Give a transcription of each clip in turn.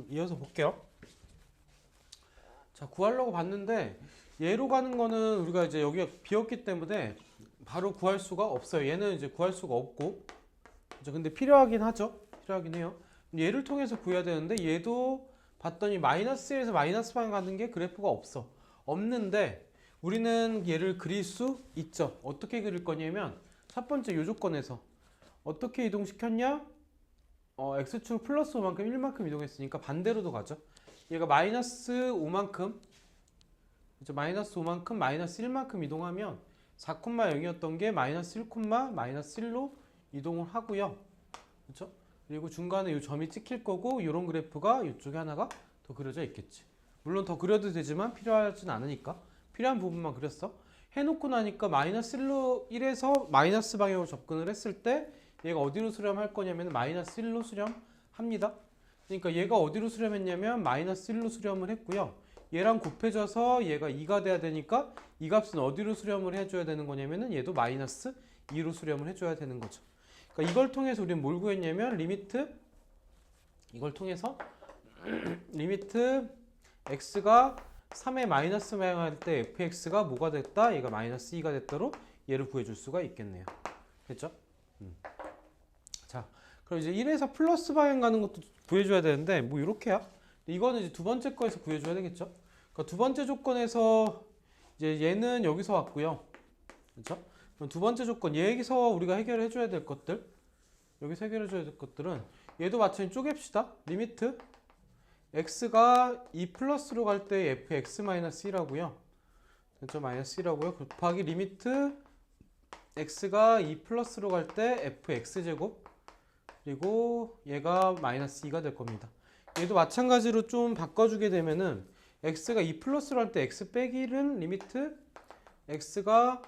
이어서 볼게요. 자, 구하려고 봤는데 얘로 가는 거는 우리가 이제 여기가 비었기 때문에 바로 구할 수가 없어요. 얘는 이제 구할 수가 없고. 이제 근데 필요하긴 하죠. 필요하긴 해요. 얘를 통해서 구해야 되는데 얘도 봤더니 마이너스 1에서 마이너스 방 가는 게 그래프가 없어. 없는데 우리는 얘를 그릴 수 있죠. 어떻게 그릴 거냐면 첫 번째 요 조건에서 어떻게 이동시켰냐? x축 플러스 5만큼 1만큼 이동했으니까 반대로도 가죠. 얘가 마이너스 5만큼 마이너스 5만큼 마이너스 1만큼 이동하면 4,0였던 게 마이너스 1, 마이너스 1로 이동을 하고요. 그렇죠? 그리고 중간에 이 점이 찍힐 거고 이런 그래프가 이쪽에 하나가 더 그려져 있겠지. 물론 더 그려도 되지만 필요하진 않으니까 필요한 부분만 그렸어. 해놓고 나니까 마이너스 1에서 마이너스 방향으로 접근을 했을 때 얘가 어디로 수렴할 거냐면 마이너스 1로 수렴합니다. 그러니까 얘가 어디로 수렴했냐면 마이너스 1로 수렴을 했고요. 얘랑 곱해져서 얘가 2가 돼야 되니까 이 값은 어디로 수렴을 해줘야 되는 거냐면은 얘도 마이너스 2로 수렴을 해줘야 되는 거죠. 그러니까 이걸 통해서 우리는 뭘 구했냐면 이걸 통해서 리미트 x가 3의 마이너스 방향할 때 fx가 뭐가 됐다? 얘가 마이너스 2가 됐다로 얘를 구해줄 수가 있겠네요. 됐죠? 자, 그럼 이제 1에서 플러스 방향 가는 것도 구해줘야 되는데 뭐 이렇게야? 이거는 이제 두 번째 거에서 구해줘야 되겠죠? 그러니까 두 번째 조건에서 이제 얘는 여기서 왔고요. 그렇죠? 그럼 두 번째 조건 여기서 우리가 해결해 줘야 될 것들 여기서 해결해 줘야 될 것들은 얘도 마찬가지 쪼갭시다. 리미트 x가 2 플러스로 갈 때 fx-1라고요. 그렇죠? 마이너스 1라고요. 곱하기 리미트 x가 2 플러스로 갈 때 fx제곱 그리고 얘가 마이너스 2가 될 겁니다. 얘도 마찬가지로 좀 바꿔주게 되면은 x가 2 플러스로 할 때 x 빼기 1은 리미트 x가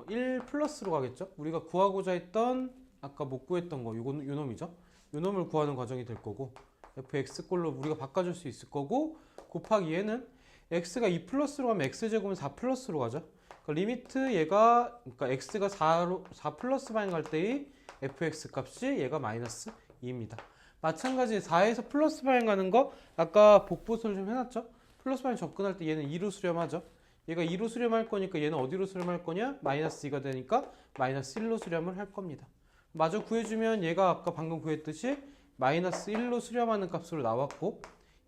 1 플러스로 가겠죠. 우리가 구하고자 했던 아까 못 구했던 거 요 놈이죠. 요 놈을 구하는 과정이 될 거고 fx 꼴로 우리가 바꿔줄 수 있을 거고 곱하기 얘는 x가 2 플러스로 가면 x제곱은 4 플러스로 가죠. 그러니까 리미트 얘가 그러니까 x가 4 플러스 방향 갈 때의 fx 값이 얘가 마이너스 2입니다. 마찬가지 4에서 플러스 방향 가는 거 아까 복붙을 좀 해놨죠. 플러스 방향 접근할 때 얘는 2로 수렴하죠. 얘가 2로 수렴할 거니까 얘는 어디로 수렴할 거냐? 마이너스 2가 되니까 마이너스 1로 수렴을 할 겁니다. 마저 구해주면 얘가 아까 방금 구했듯이 마이너스 1로 수렴하는 값으로 나왔고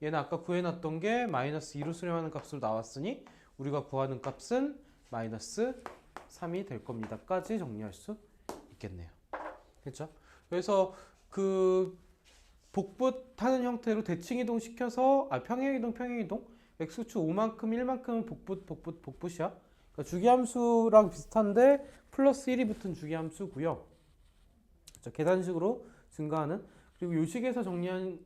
얘는 아까 구해놨던 게 마이너스 2로 수렴하는 값으로 나왔으니 우리가 구하는 값은 마이너스 3이 될 겁니다. 까지 정리할 수 있겠네요. 그렇죠? 그래서 그 복붙하는 형태로 대칭이동 시켜서 평행이동 x축 5만큼 1만큼은 복붙이야. 그러니까 주기함수랑 비슷한데 플러스 1이 붙은 주기함수고요. 그렇죠? 계단식으로 증가하는 그리고 요식에서 정리한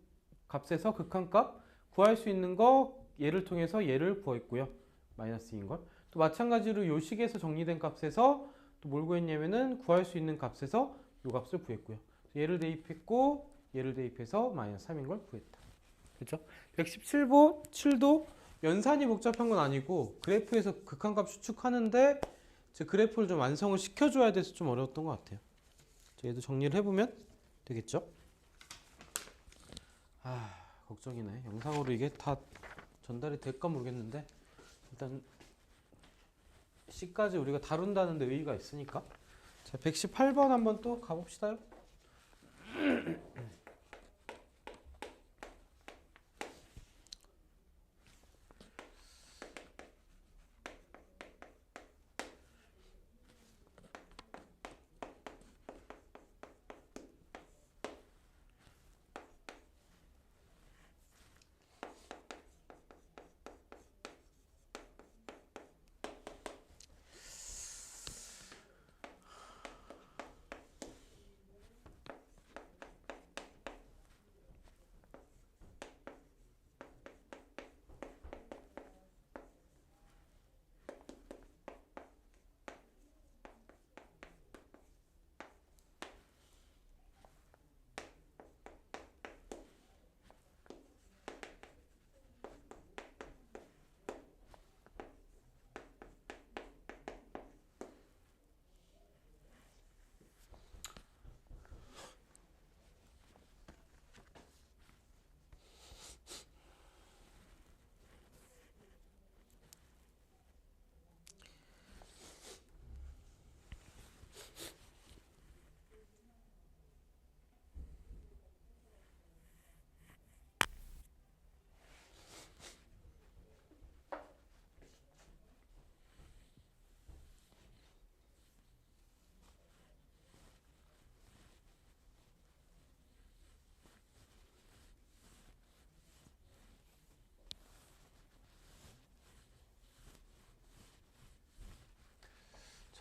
값에서 극한값 구할 수 있는 거 얘를 통해서 얘를 구했고요. 마이너스 2인 걸. 또 마찬가지로 요식에서 정리된 값에서 또 뭘 구했냐면은 구할 수 있는 값에서 요 값을 구했고요. 얘를 대입했고 얘를 대입해서 마이너스 3인 걸 구했다. 그렇죠? 117번 7도 연산이 복잡한 건 아니고 그래프에서 극한값 추측하는데 제 그래프를 좀 완성을 시켜줘야 돼서 좀 어려웠던 것 같아요. 얘도 정리를 해보면 되겠죠? 걱정이네. 영상으로 이게 다 전달이 될까 모르겠는데 일단 C까지 우리가 다룬다는 데 의의가 있으니까 자 118번 한번 또 가봅시다요.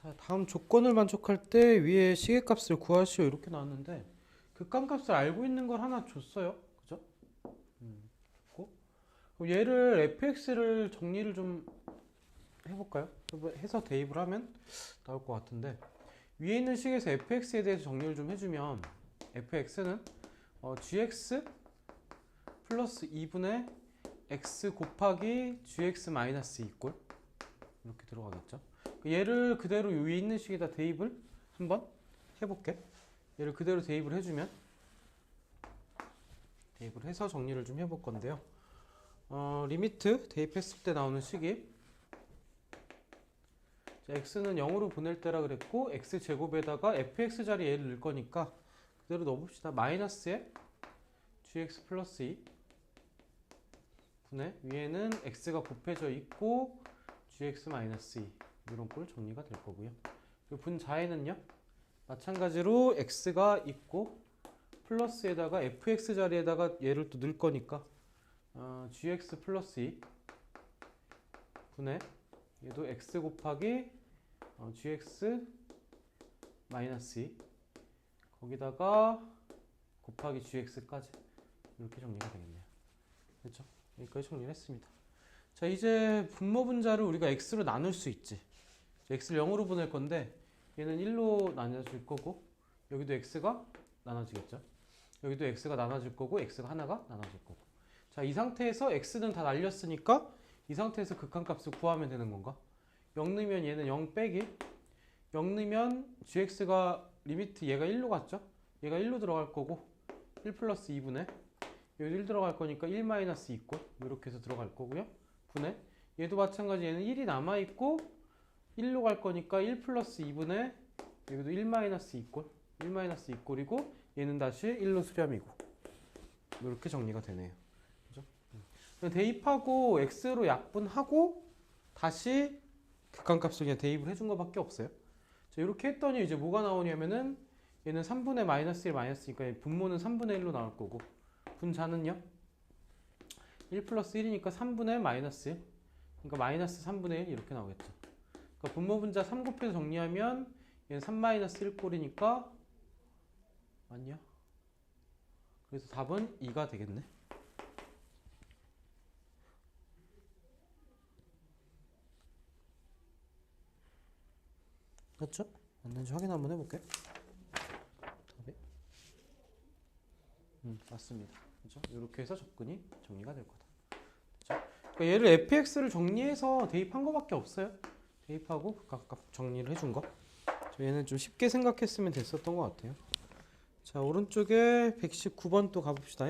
자, 다음 조건을 만족할 때 위에 시계값을 구하시오 이렇게 나왔는데 극한값을 알고 있는 걸 하나 줬어요. 그죠? 고. 그럼 얘를 fx를 정리를 좀 해볼까요? 해서 대입을 하면 나올 것 같은데 위에 있는 식에서 fx에 대해서 정리를 좀 해주면 fx는 gx 플러스 2분의 x 곱하기 gx 마이너스 2 꼴 이렇게 들어가겠죠. 얘를 그대로 위에 있는 식에다 대입을 한번 해볼게. 얘를 그대로 대입을 해주면 대입을 해서 정리를 좀 해볼 건데요. 리미트 대입했을 때 나오는 식이 자, x는 0으로 보낼 때라 그랬고 x제곱에다가 fx 자리에 얘를 넣을 거니까 그대로 넣어봅시다. 마이너스에 gx 플러스 2 분의 위에는 x가 곱해져 있고 gx 마이너스 2 이런 꼴 정리가 될 거고요. 그리고 분자에는요 마찬가지로 x가 있고 플러스에다가 fx 자리에다가 얘를 또 넣을 거니까 gx 플러스 2 분의 얘도 x 곱하기 gx 마이너스 2 거기다가 곱하기 gx까지 이렇게 정리가 되겠네요. 그렇죠? 여기까지 정리를 했습니다. 자, 이제 분모 분자를 우리가 x로 나눌 수 있지. x를 0으로 보낼 건데 얘는 1로 나눠질 거고 여기도 x가 나눠지겠죠. 여기도 x가 나눠질 거고 x가 하나가 나눠질 거고. 자, 이 상태에서 x는 다 날렸으니까 이 상태에서 극한값을 구하면 되는 건가? 0 넣으면 얘는 0 빼기 0 넣으면 gx가 리미트 얘가 1로 갔죠? 얘가 1로 들어갈 거고 1 플러스 2분의 여기 1 들어갈 거니까 1 마이너스 2꼴 이렇게 해서 들어갈 거고요. 분의 얘도 마찬가지 얘는 1이 남아있고 1로 갈 거니까 1 플러스 2분의 여기도 1 마이너스 2꼴 1 마이너스 2꼴이고 얘는 다시 1로 수렴이고 이렇게 정리가 되네요. 그죠? 대입하고 x로 약분하고 다시 극한값을 그냥 대입을 해준 것밖에 없어요. 자, 이렇게 했더니 이제 뭐가 나오냐면은 얘는 3분의 마이너스 1 마이너스니까 분모는 3분의 1로 나올 거고 분자는요 1 플러스 1이니까 3분의 마이너스 1 그러니까 마이너스 3분의 1 이렇게 나오겠죠. 그러니까 분모 분자 3 곱해서 정리하면 얘는 3 마이너스 1 꼴이니까 맞냐? 그래서 답은 2가 되겠네. 맞죠? 맞는지 확인 한번 해볼게. 답이? 맞습니다. 그죠? 이렇게 해서 접근이 정리가 될 거다. 그죠? 그러니까 얘를 fx를 정리해서 대입한 거밖에 없어요. 대입하고 각각 정리를 해준 거. 얘는 좀 쉽게 생각했으면 됐었던 것 같아요. 자, 오른쪽에 119번 또 가봅시다.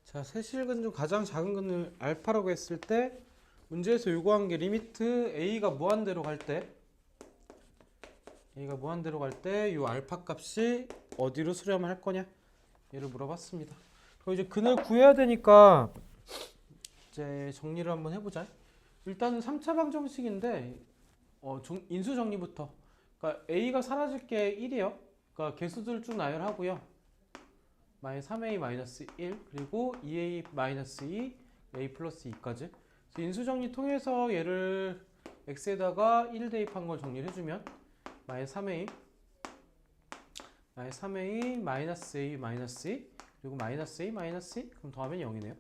자, 세실근 중 가장 작은 근을 알파라고 했을 때 문제에서 요구한 게 리미트 a가 무한대로 갈 때 a가 무한대로 갈 때 요 알파 값이 어디로 수렴을 할 거냐 얘를 물어봤습니다. 그럼 이제 근을 구해야 되니까 이제 정리를 한번 해보자. 일단은 3차 방정식인데 인수 정리부터. 그러니까 a가 사라질 게 1이에요. 그러니까 개수들 쭉 나열하고요. 마이너스 3a 마이너스 1 그리고 2a 마이너스 2 a 플러스 2까지. 인수 정리 통해서 얘를 x에다가 1 대입한 걸 정리를 해주면 마이너스 3a 3a 마이너스 a 마이너스 2 그리고 마이너스 a 마이너스 2 그럼 더하면 0이네요.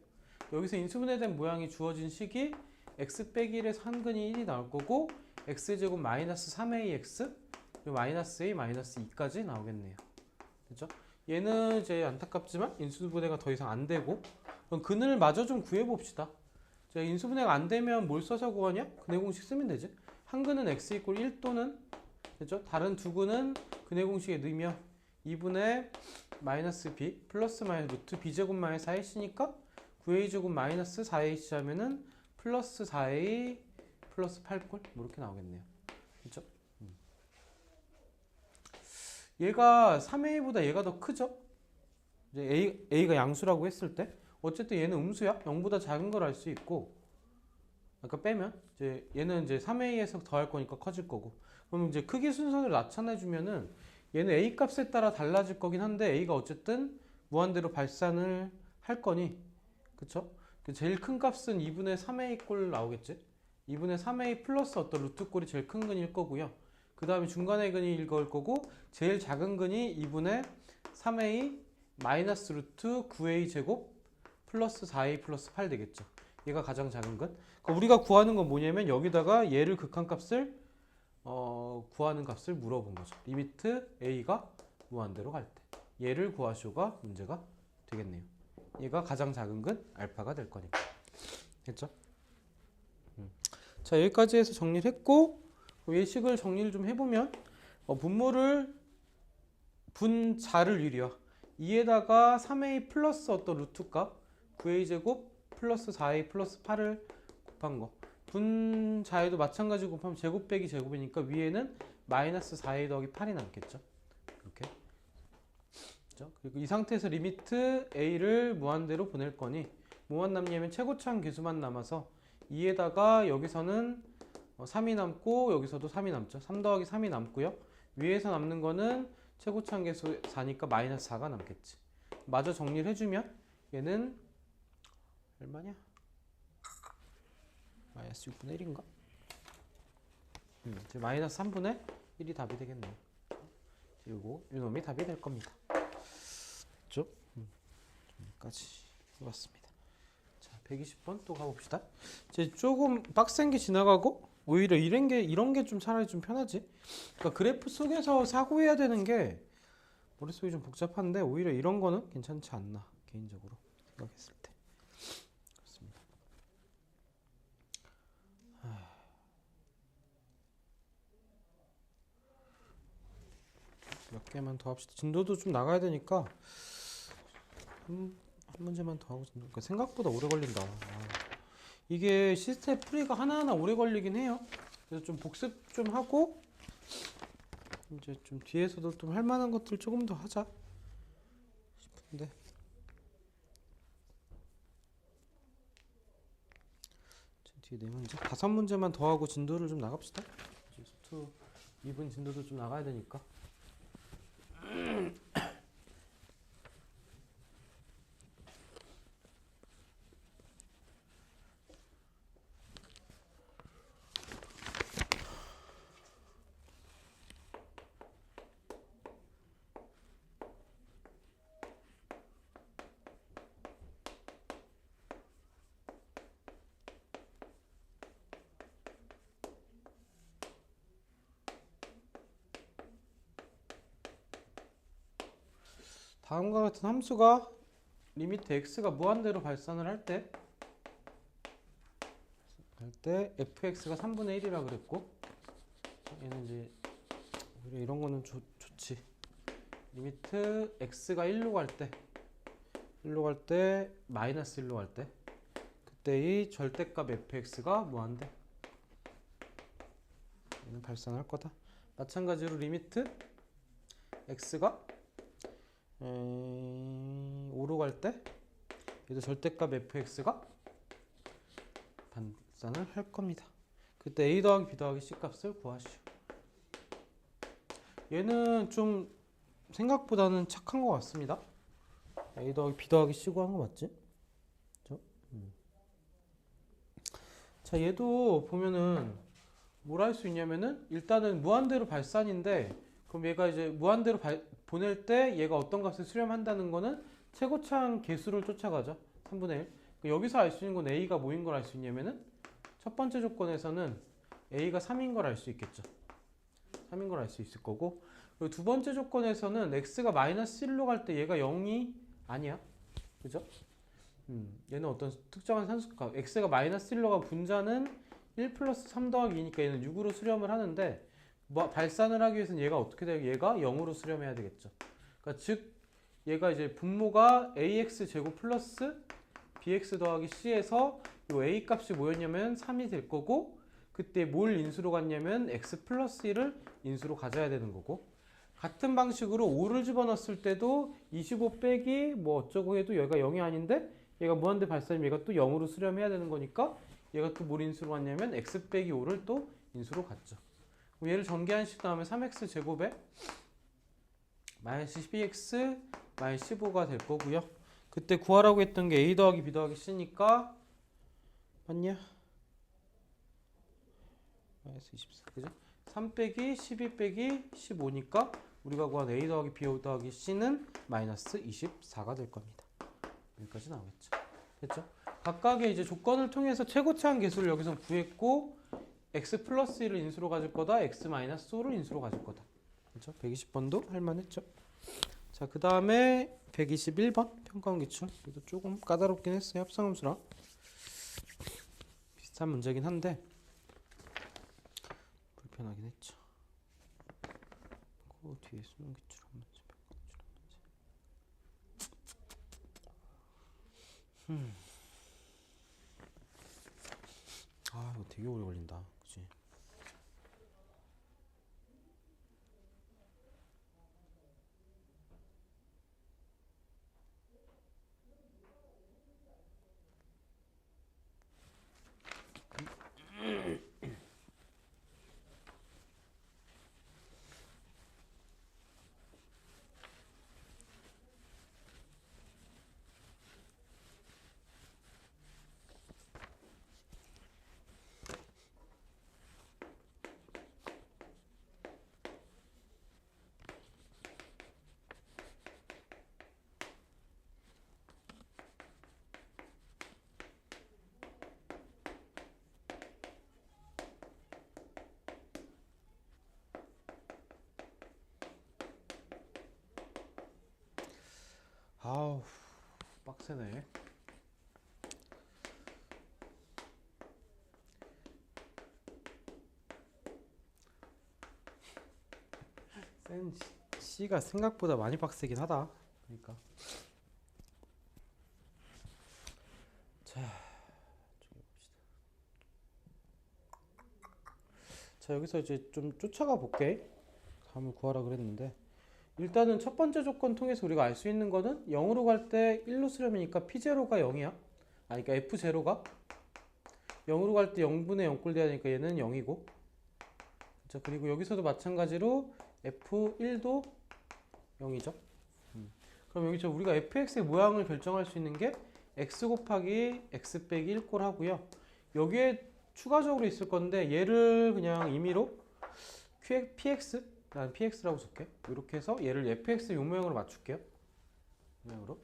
여기서 인수분해된 모양이 주어진 식이 x 빼기 1에서 한근이 1이 나올 거고 x제곱 마이너스 3ax 그리고 마이너스 a 마이너스 2까지 나오겠네요. 그죠? 얘는 이제 안타깝지만 인수분해가 더 이상 안 되고 그럼 근을 마저 좀 구해봅시다. 자, 인수분해가 안 되면 뭘 써서 구하냐? 근해 공식 쓰면 되지. 한 근은 x 이꼴 1 또는 그죠? 다른 두 근은 근해 공식에 넣으면 2분의 마이너스 b 플러스 마이너스 루트 b제곱 마이너스 4ac니까 9a제곱 마이너스 4ac 하면은 플러스 4a 플러스 8꼴 뭐 이렇게 나오겠네요. 그죠? 얘가 3a보다 얘가 더 크죠? 이제 a가 양수라고 했을 때 어쨌든 얘는 음수야. 0보다 작은 걸 알 수 있고 아까 빼면 이제 얘는 이제 3a에서 더할 거니까 커질 거고 그럼 이제 크기 순서를 나타내 주면은 얘는 a 값에 따라 달라질 거긴 한데 a가 어쨌든 무한대로 발산을 할 거니 그쵸? 제일 큰 값은 2분의 3a 꼴 나오겠지? 2분의 3a 플러스 어떤 루트 꼴이 제일 큰 근일 거고요. 그 다음에 중간의 근이 이걸 거고 제일 작은 근이 2분의 3a 마이너스 루트 9a 제곱 플러스 4a 플러스 8 되겠죠. 얘가 가장 작은 근. 그러니까 우리가 구하는 건 뭐냐면 여기다가 얘를 극한값을 구하는 값을 물어본 거죠. 리미트 a가 무한대로 갈 때. 얘를 구하시오가 문제가 되겠네요. 얘가 가장 작은 근 알파가 될 거니까. 됐죠? 자, 여기까지 해서 정리를 했고 예식을 정리를 좀 해보면 분모를 분자를 유리화 2에다가 3a 플러스 어떤 루트값 9a 제곱 플러스 4a 플러스 8을 곱한 거 분자에도 마찬가지로 곱하면 제곱 빼기 제곱이니까 위에는 마이너스 4a 더하기 8이 남겠죠. 이렇게. 그리고 이 상태에서 리미트 a를 무한대로 보낼 거니 뭐만 남냐면 최고차항 계수만 남아서 2에다가 여기서는 3이 남고 여기서도 3이 남죠. 3 더하기 3이 남고요. 위에서 남는 거는 최고차항 계수 4니까 마이너스 4가 남겠지. 마저 정리를 해주면 얘는 얼마냐? 마이너스 6분의 1인가? 이제 마이너스 3분의 1이 답이 되겠네요. 그리고 이놈이 답이 될 겁니다. 그렇죠? 여기까지 해봤습니다. 자, 120번 또 가봅시다. 이제 조금 빡센 게 지나가고 오히려 이런 게 좀 차라리 좀 편하지. 그러니까 그래프 속에서 사고해야 되는 게 머릿속이 좀 복잡한데 오히려 이런 거는 괜찮지 않나 개인적으로 생각했을 때. 그렇습니다. 몇 개만 더 합시다. 진도도 좀 나가야 되니까 한 문제만 더 하고 그러니까 생각보다 오래 걸린다. 이게 시스템 풀이가 하나하나 오래 걸리긴 해요. 그래서 좀 복습 좀 하고 이제 좀 뒤에서도 좀 할 만한 것들 조금 더 하자 싶은데 뒤에 4문제 5문제만 더 하고 진도를 좀 나갑시다. 수투 2분 진도도 좀 나가야 되니까. 다음과 같은 함수가 리미트 x가 무한대로 발산을 할 때 fx가 3분의 1이라 그랬고 얘는 이제 오히려 이런 거는 좋지. 리미트 x가 1로 갈 때 마이너스 1로 갈 때 그때 이 절대값 fx가 무한대 얘는 발산할 거다. 마찬가지로 리미트 x가 5로 갈 때 얘도 절대값 fx가 발산을 할 겁니다. 그때 a 더하기 b 더하기 c 값을 구하시오. 얘는 좀 생각보다는 착한 것 같습니다. a 더하기 b 더하기 c 구하는 거 맞지? 그렇죠? 자, 얘도 보면은 뭘 할 수 있냐면은 일단은 무한대로 발산인데 그럼 얘가 이제 무한대로 보낼 때 얘가 어떤 값을 수렴한다는 거는 최고차항 개수를 쫓아가죠. 3분의 1. 여기서 알 수 있는 건 A가 뭐인 걸 알 수 있냐면은 첫 번째 조건에서는 A가 3인 걸 알 수 있겠죠. 3인 걸 알 수 있을 거고, 그리고 두 번째 조건에서는 X가 마이너스 1로 갈 때 얘가 0이 아니야. 그죠? 얘는 어떤 특정한 산수값 X가 마이너스 1로 간 분자는 1 플러스 3 더하기 2니까 얘는 6으로 수렴을 하는데, 발산을 하기 위해서는 얘가 어떻게 돼요? 얘가 0으로 수렴해야 되겠죠. 그러니까 즉 얘가 이제 분모가 ax 제곱 플러스 bx 더하기 c에서 요 a 값이 뭐였냐면 3이 될 거고, 그때 뭘 인수로 갔냐면 x 플러스 1을 인수로 가져야 되는 거고, 같은 방식으로 5를 집어넣었을 때도 25 빼기 뭐 어쩌고 해도 얘가 0이 아닌데 얘가 무한대 발산이면 얘가 또 0으로 수렴해야 되는 거니까 얘가 또 뭘 인수로 갔냐면 x 빼기 5를 또 인수로 갔죠. 얘를 전개한식 다음에 3x 제곱에 마이너스 12x 마이너스 15가 될 거고요. 그때 구하라고 했던 게 a 더하기 b 더하기 c니까 맞냐? 마이너스 24 그죠? 3 빼기 12 빼기 15니까 우리가 구한 a 더하기 b 더하기 c는 마이너스 24가 될 겁니다. 여기까지 나오겠죠. 됐죠? 각각의 이제 조건을 통해서 최고차항 개수를 여기서 구했고, x 플러스 1을 인수로 가질 거다, x 마이너스 5를 인수로 가질 거다. 그렇죠? 120번도 할만했죠. 자, 그 다음에 121번 평가원 기출. 이것도 조금 까다롭긴 했어요. 합성함수랑 비슷한 문제긴 한데 불편하긴 했죠. 그 뒤에 수능 기출 한 문제, 평가 기출 한 문제. 아, 이거 되게 오래 걸린다. 그치? 아우, 빡세네. 센 C가 생각보다 많이 빡세긴 하다. 그러니까. 자, 좀 봅시다. 자, 여기서 이제 좀 쫓아가 볼게. 답을 구하라 그랬는데, 일단은 첫 번째 조건 통해서 우리가 알 수 있는 거는 0으로 갈 때 1로 수렴이니까 P0가 0이야. 아니, 그러니까 F0가 0으로 갈 때 0분의 0꼴 돼야 되니까 얘는 0이고. 자, 그리고 여기서도 마찬가지로 F1도 0이죠. 그럼 여기서 우리가 fx의 모양을 결정할 수 있는 게 x 곱하기 x 빼기 1꼴 하고요. 여기에 추가적으로 있을 건데 얘를 그냥 임의로 px, 난 px라고 쓸게. 이렇게 해서 얘를 fx 요 모양으로 맞출게요. 모양으로.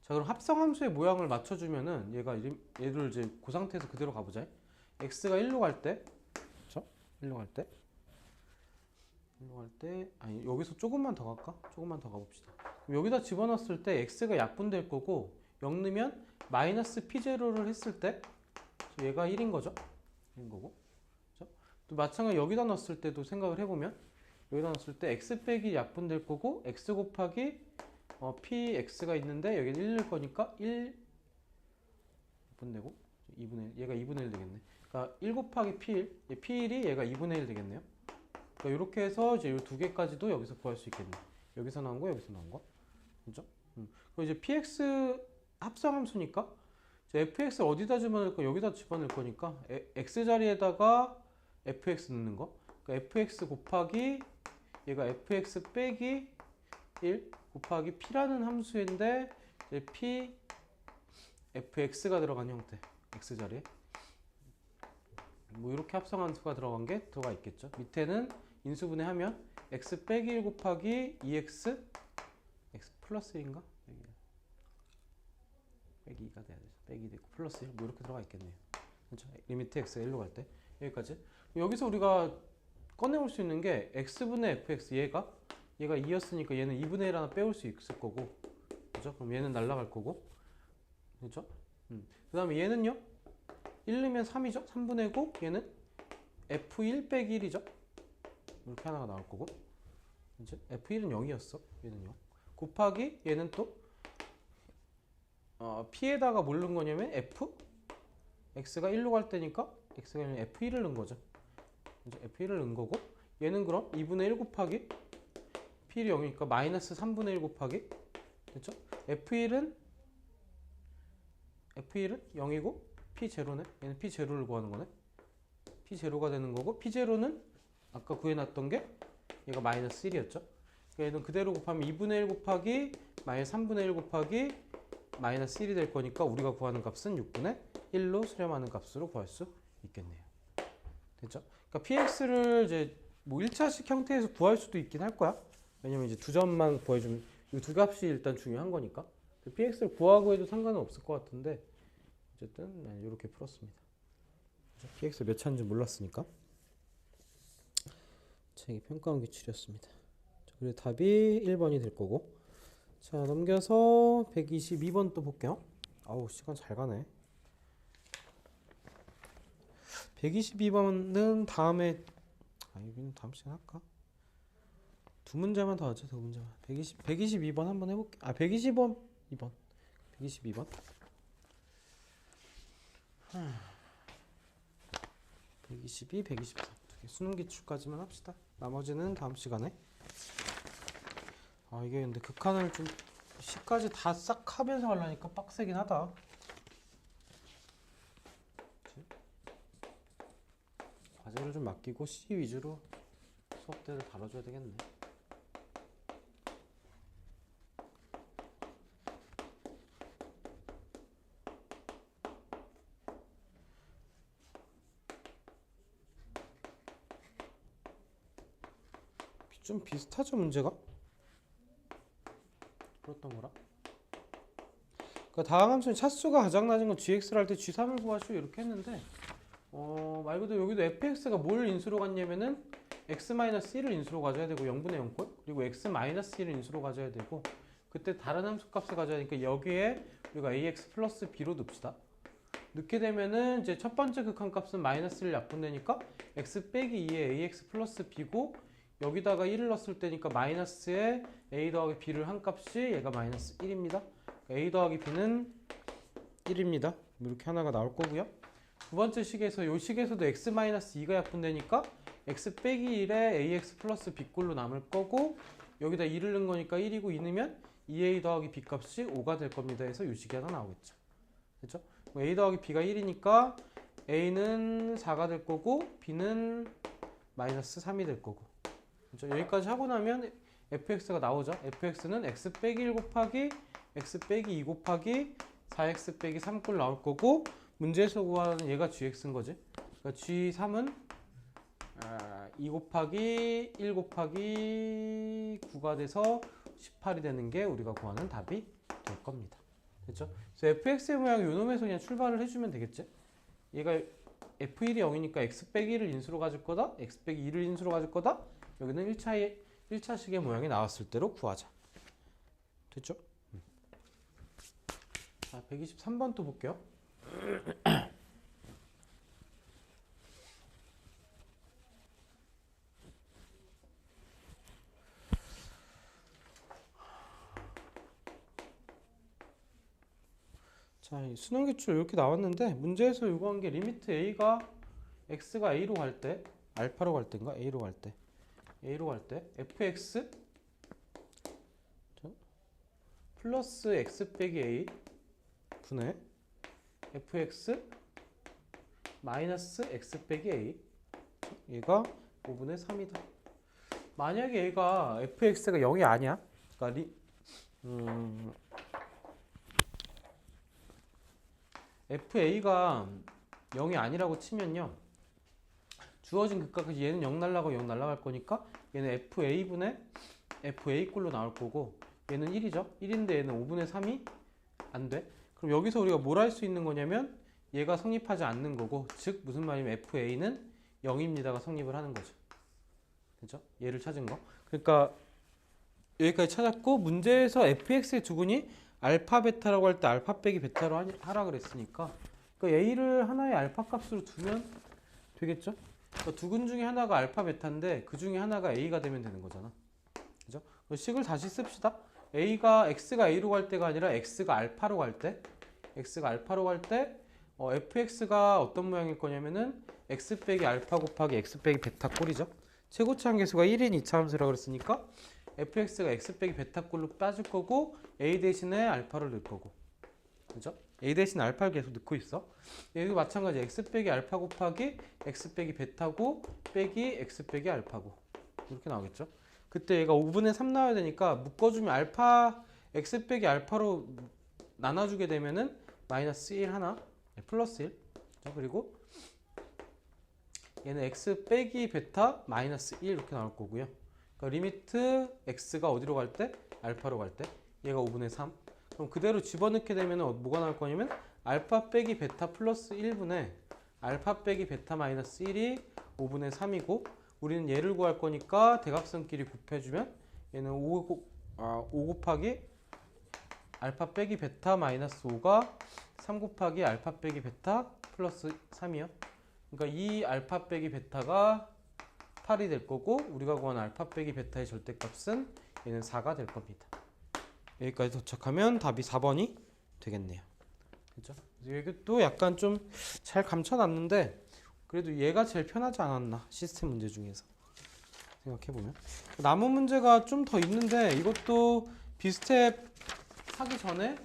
자, 그럼 합성함수의 모양을 맞춰주면은 얘를 이제 그 상태에서 그대로 가보자. x가 1로 갈 때, 그렇죠? 1로 갈 때. 아니, 여기서 조금만 더 갈까? 조금만 더 가봅시다. 여기다 집어넣었을 때 x가 약분될 거고 0 넣으면 마이너스 p0를 했을 때 얘가 1인 거죠. 1인 거고. 그렇죠? 또 마찬가지로 여기다 넣었을 때도 생각을 해보면 여기다 넣었을 때 x 빼기 약분될 거고 x 곱하기 px가 있는데 여기는 1 넣을 거니까 1 약분되고 2분의 1, 얘가 2분의 1 되겠네. 그러니까 1 곱하기 p1, p1이 얘가 2분의 1 되겠네요. 그러니까 이렇게 해서 이제 이 두 개까지도 여기서 구할 수 있겠네. 여기서 나온 거, 여기서 나온 거. 그죠? 그리고 이제 px 합성함수니까 fx를 어디다 집어넣을 거? 여기다 집어넣을 거니까 x 자리에다가 fx 넣는 거. 그러니까 fx 곱하기 얘가 fx 빼기 1 곱하기 p라는 함수인데 이제 p fx가 들어간 형태. x 자리에. 뭐 이렇게 합성함수가 들어간 게 들어가 있겠죠. 밑에는 인수분해하면 x 빼기 1 곱하기 2x x 플러스 1인가? 빼기 2가 돼야 되죠. 빼기 2 되고 플러스 1 뭐 이렇게 들어가 있겠네요. 그렇죠? 리미트 x가 1로 갈 때 여기까지. 여기서 우리가 꺼내올 수 있는 게 x분의 fx 얘가 2였으니까 얘는 2분의 1 하나 빼올 수 있을 거고, 그죠? 그럼 얘는 날라갈 거고, 그죠? 그 다음에 얘는요 1 넣으면 3이죠. 3분의 9 얘는 f1 빼기 1이죠. 이렇게 하나가 나올 거고, 이제 f1은 0이었어. 얘는 0 곱하기 얘는 또 p에다가 뭘 넣은 거냐면 f x가 1로 갈 때니까 x가 f1을 넣은 거죠. 이제 f1을 넣은 거고, 얘는 그럼 2분의 1 곱하기 p이 0이니까 마이너스 3분의 1 곱하기, 됐죠? f1은 0이고 p0네. 얘는 p0를 구하는 거네. p0가 되는 거고, p0는 아까 구해놨던 게 얘가 마이너스 1이었죠. 얘는 그대로 곱하면 2분의 1 곱하기 마이너스 3분의 1 곱하기 마이너스 1이 될 거니까 우리가 구하는 값은 6분의 1로 수렴하는 값으로 구할 수 있겠네요. 됐죠? 그러니까 px를 이제 뭐 1차식 형태에서 구할 수도 있긴 할 거야. 왜냐면 이제 두 점만 구해주면 이 두 값이 일단 중요한 거니까. px를 구하고 해도 상관은 없을 것 같은데 어쨌든 이렇게 풀었습니다. px 몇 차인지 몰랐으니까. 책이 평가원 기출이었습니다. 그리고 답이 1번이 될 거고. 자, 넘겨서 122번 또 볼게요. 아우, 시간 잘 가네. 122번은 다음에, 이건 다음 시간 할까? 두 문제만 더 하죠, 두 문제만. 122번 한번 해볼게. 122번. 122번. 122, 123. 수능 기출까지만 합시다. 나머지는 다음 시간에. 이게 근데 극한을 좀 시까지 다 싹 하면서 하려니까 빡세긴 하다. 그치? 과제를 좀 맡기고 C 위주로 수업 때를 다뤄줘야 되겠네. 좀 비슷하죠, 문제가? 그랬던 거라. 그러니까 다항 함수는 차수가 가장 낮은 건 gx를 할 때 g3을 구하시오 이렇게 했는데, 말 그대로 여기도 fx가 뭘 인수로 갔냐면은 x-1을 인수로 가져야 되고 0분의 0꼴, 그리고 x-1을 인수로 가져야 되고, 그때 다른 함수 값을 가져야 되니까 여기에 우리가 ax 플러스 b로 넣읍시다. 넣게 되면은 이제 첫 번째 극한 값은 마이너스를 약분되니까 x 빼기 2에 ax 플러스 b고, 여기다가 1을 넣었을 때니까 마이너스에 a 더하기 b를 한 값이 얘가 마이너스 1입니다. a 더하기 b는 1입니다. 이렇게 하나가 나올 거고요. 두 번째 식에서 이 식에서도 x-2가 약분되니까 x 빼기 1에 ax 플러스 b꼴로 남을 거고, 여기다 2를 넣은 거니까 1이고 2 넣으면 2a 더하기 b 값이 5가 될 겁니다. 해서 이 식이 하나 나오겠죠. 그렇죠? a 더하기 b가 1이니까 a는 4가 될 거고 b는 마이너스 3이 될 거고. 그렇죠? 여기까지 하고 나면 fx가 나오죠. fx는 x 빼기 1 곱하기 x 빼기 2 곱하기 4x 빼기 3꼴 나올 거고, 문제에서 구하는 얘가 gx인 거지. 그러니까 g3은 2 곱하기 1 곱하기 9가 돼서 18이 되는 게 우리가 구하는 답이 될 겁니다. 됐죠? 그래서 fx의 모양을 요놈에서 그냥 출발을 해주면 되겠지. 얘가 f1이 0이니까 x 빼기 1을 인수로 가질 거다, x 빼기 2를 인수로 가질 거다. 여기는 1차식의 모양이 나왔을 때로 구하자. 됐죠? 자, 123번 또 볼게요. 자, 수능 기출 이렇게 나왔는데, 문제에서 요구한 게 리미트 a가 x가 a로 갈 때, 알파로 갈 때인가? a로 갈 때 fx 플러스 x 빼기 a 분의 fx 마이너스 x 빼기 a, 얘가 5분의 3이다. 만약에 얘가 fx가 0이 아니야, 그러니까 fa가 0이 아니라고 치면요, 주어진 극값이 얘는 0 날라가고 0 날라갈 거니까 얘는 FA분의 FA 꼴로 나올 거고 얘는 1이죠. 1인데 얘는 5분의 3이 안 돼. 그럼 여기서 우리가 뭘 할 수 있는 거냐면 얘가 성립하지 않는 거고 즉 무슨 말이냐면 FA는 0입니다가 성립을 하는 거죠. 그죠? 얘를 찾은 거. 그러니까 여기까지 찾았고 문제에서 fx의 두근이 알파 베타라고 할 때 알파 빼기 베타로 하라 그랬으니까 그러니까 a를 하나의 알파 값으로 두면 되겠죠? 그러니까 두근 중에 하나가 알파 베타인데 그 중에 하나가 a가 되면 되는 거잖아. 그죠? 식을 다시 씁시다. x가 a로 갈 때가 아니라 x가 알파로 갈 때 fx가 어떤 모양일 거냐면은 x 빼기 알파 곱하기 x 빼기 베타 꼴이죠. 최고치 한계수가 1인 이차함수라고 그랬으니까 fx가 x 빼기 베타 꼴로 빠질 거고 a 대신에 알파를 넣을 거고 그죠? a 대신 알파를 계속 넣고 있어. 여기도 마찬가지 x 빼기 알파 곱하기 x 빼기 베타고 빼기 x 빼기 알파고 이렇게 나오겠죠? 그때 얘가 5분의 3 나와야 되니까 묶어주면 알파 x 빼기 알파로 나눠주게 되면은 마이너스 1 하나 플러스 1 그죠? 그리고 얘는 x 빼기 베타 마이너스 1 이렇게 나올 거고요. 그러니까 리미트 x가 어디로 갈 때? 알파로 갈 때. 얘가 5분의 3. 그럼 그대로 집어넣게 되면 뭐가 나올 거냐면 알파 빼기 베타 플러스 1분의 알파 빼기 베타 마이너스 1이 5분의 3이고 우리는 얘를 구할 거니까 대각선끼리 곱해주면 얘는 5 곱하기 알파 빼기 베타 마이너스 5가 3 곱하기 알파 빼기 베타 플러스 3이요. 그러니까 이 알파 빼기 베타가 8이 될 거고 우리가 구한 알파 빼기 베타의 절대값은 얘는 4가 될 겁니다. 여기까지 도착하면 답이 4번이 되겠네요. 그죠? 이것도 약간 좀 잘 감춰놨는데 그래도 얘가 제일 편하지 않았나 시스템 문제 중에서 생각해보면 남은 문제가 좀 더 있는데 이것도 비스텝 하기 전에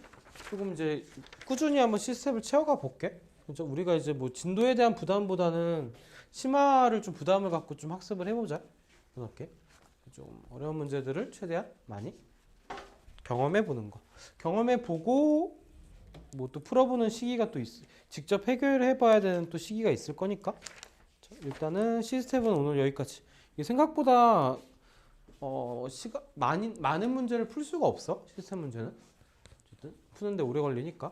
조금 이제 꾸준히 한번 시스템을 채워가 볼게. 그죠? 우리가 이제 뭐 진도에 대한 부담보다는 심화를 좀 부담을 갖고 좀 학습을 해보자. 그렇게 좀 어려운 문제들을 최대한 많이 경험해 보는 거. 경험해 보고 뭐 또 풀어보는 시기가 또 직접 해결해 봐야 되는 또 시기가 있을 거니까. 자, 일단은 시스템은 오늘 여기까지. 이게 생각보다 많은 문제를 풀 수가 없어. 시스템 문제는 어쨌든 푸는데 오래 걸리니까.